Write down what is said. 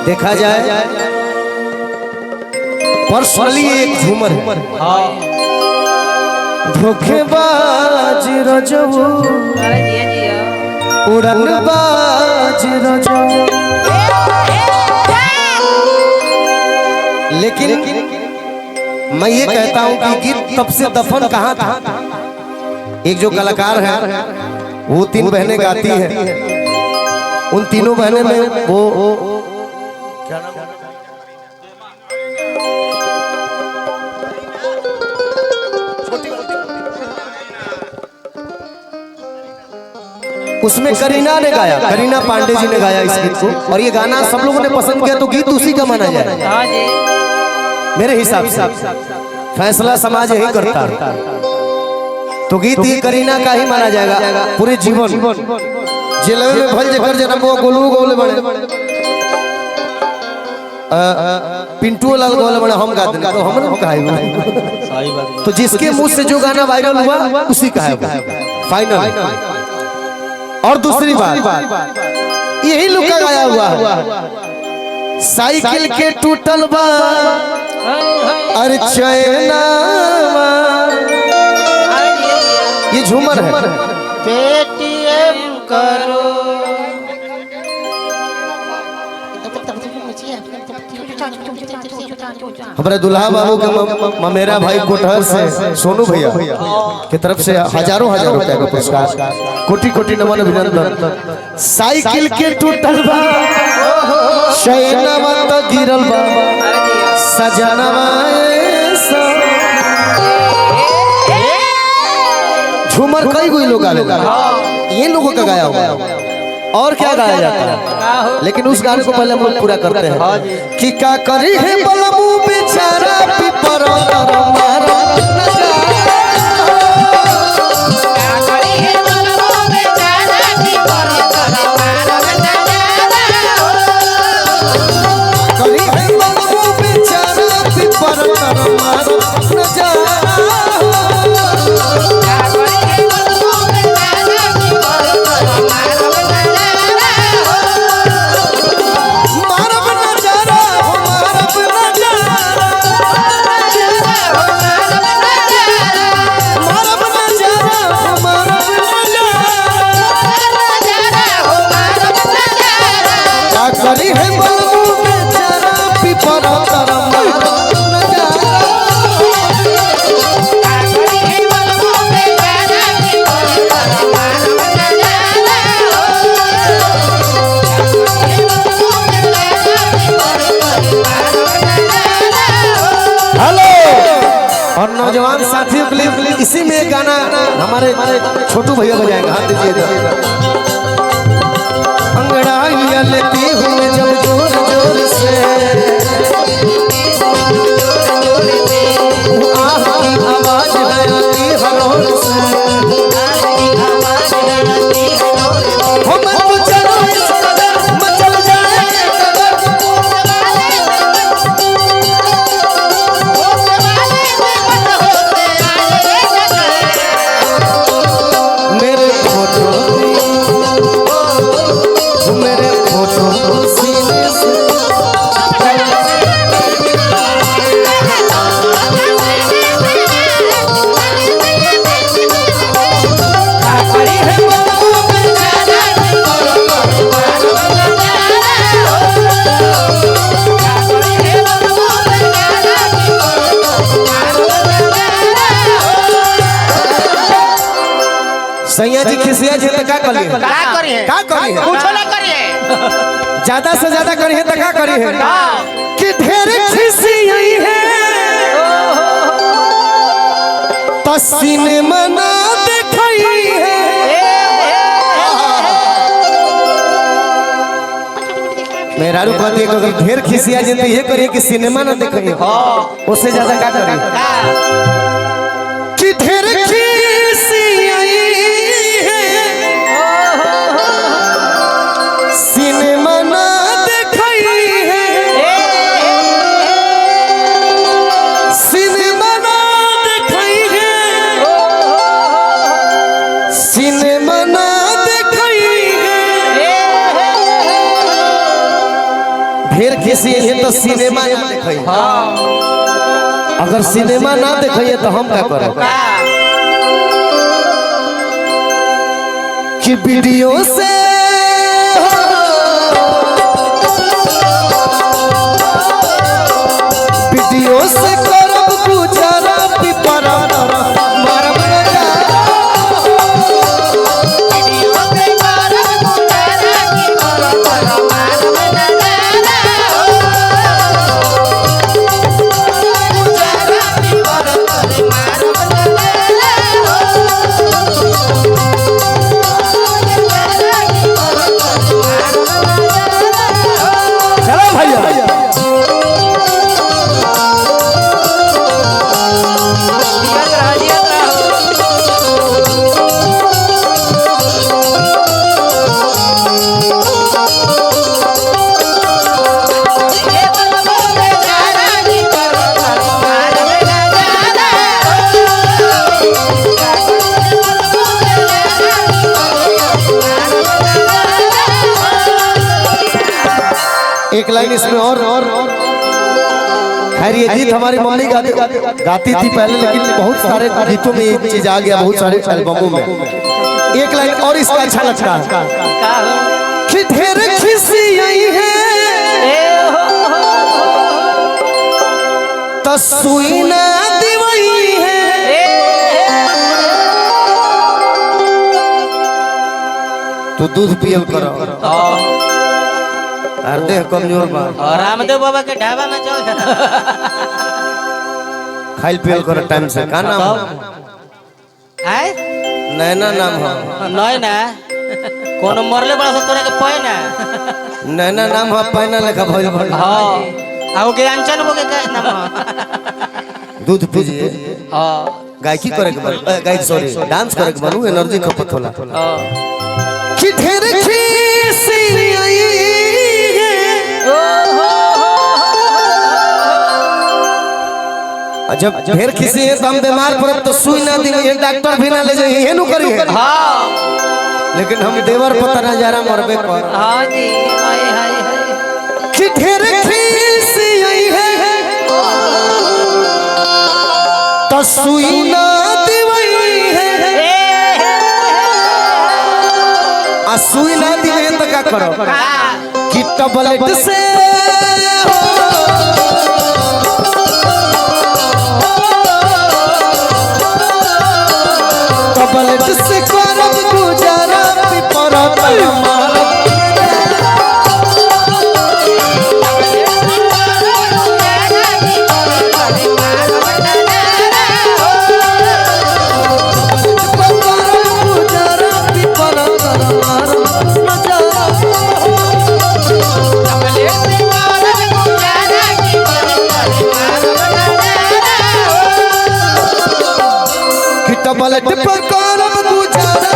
देखा जाए पर्सनली एक झूमर है। धोखेबाज रजबू उड़नबाज रजबू। लेकिन मैं ये कहता हूँ कि गीत तब से दफन कहाँ था। एक जो कलाकार है वो 3 बहनें गाती हैं, उन तीनों बहनें में वो क्या नाम है? उसमें करीना ने गाया, करीना पांडे जी ने गाया इस गीत को, और ये गाना सब लोगों ने पसंद किया तो गीत उसी का माना जाए। मेरे हिसाब से फैसला समाज यही करता है, तो गीत ये करीना का ही माना जाएगा पूरे जीवन। जिले में भल जकर जन्म वो गोलू गोले बने पिंटू लाल गोले बने हम गाते हैं तो हमने कहा है। तो जिसके मुंह से जो गाना वायरल हुआ उसी का है फाइनल। और दूसरी बात यही लोग का गाया हुआ है। साइकिल के टूटल बा अरे चैना, ये झूमर है। पेटीएम करो हमारे दुल्हा बाबू के ममेरा भाई कोटहर से सोनू भैया की तरफ से हजारों रुपए का पुरस्कार, कोटि कोटि नमन अभिनंदन। साइकिल के टूटल बा शैनवा त गिरल बा सजनवा झूमर कई कोई लोग गा लेता है, ये लोगों का गाया हुआ और क्या गाया जाता है। लेकिन उस गाने को पहले हम लोग पूरा करते हैं कि क्या करी है बलमू बेचारा पिपर और नौजवान साथियों के लिए इसी में गाना हमारे छोटू भैया बजाएंगे। हाथ दीजिएगा। अंगड़ाइयां लेती हूँ जब जोर जोर से आह की आवाज आती हरोर से सैया जी खिसिया जी तो क्या करिए कुछ ना करिए, ज्यादा से ज्यादा करिए तो क्या करिए कि ढेर खिसियाई है तो सिनेमा ना दिखाई है। मेरा रूप कहती है अगर ढेर खिसिया जी तो ये करिए कि सिनेमा ना दिखाइए, उससे ज्यादा क्या करिए कि ढेर सिनेमा ना दिखाई है, सिनेमा ना दिखाई है, सिनेमा ना दिखाई है। ढेर खिसी है तो सिनेमा ना देखिए। अगर सिनेमा ना देखिए तो हम क्या करें कि वीडियो से करब गुजारा पिपरा मारब एक लाइन इसमें और खैर ये गीत हमारी मम्मी गाती थी पहले, लेकिन बहुत सारे गीतों में ये चीज आ गया, बहुत सारे एल्बमों में। एक लाइन और इसका अच्छा लगता है कि ढेर खिसी आई है तो सुई ना दिवाई है, तो दूध पियल करो देह कमजोर बा। रामदेव बाबा के ढाबा में चल खाइल पियल कर टाइम से। का नाम है? नैना नाम है। नैना कोनो मरले बड़ा से तोरे के पैना नैना नाम है, पैना लेखा भइल भइल। हां आओ के अनचन हो के नाम है। दूध पीजिए। हां गायकी करे के गायक सॉरी डांस करे के बनू, एनर्जी खपत होला। हां कि ढेर खिसी आई जब ढेर खिसी है तो हम बीमार पड़ब तो सुई ना दी डॉक्टर भी ना ले जाए ये नु करी है। हां लेकिन हम देवर पता नजारा मरबे कर। हां जी हाय हाय हाय कि ढेर खिसी आई है तो सुई ना दिवई है, आ सुई ना दिवे तो का करो कि टबलेट से टबलेट से करब गुजारा पिपरा मारब टबलेट पर करब गुजारा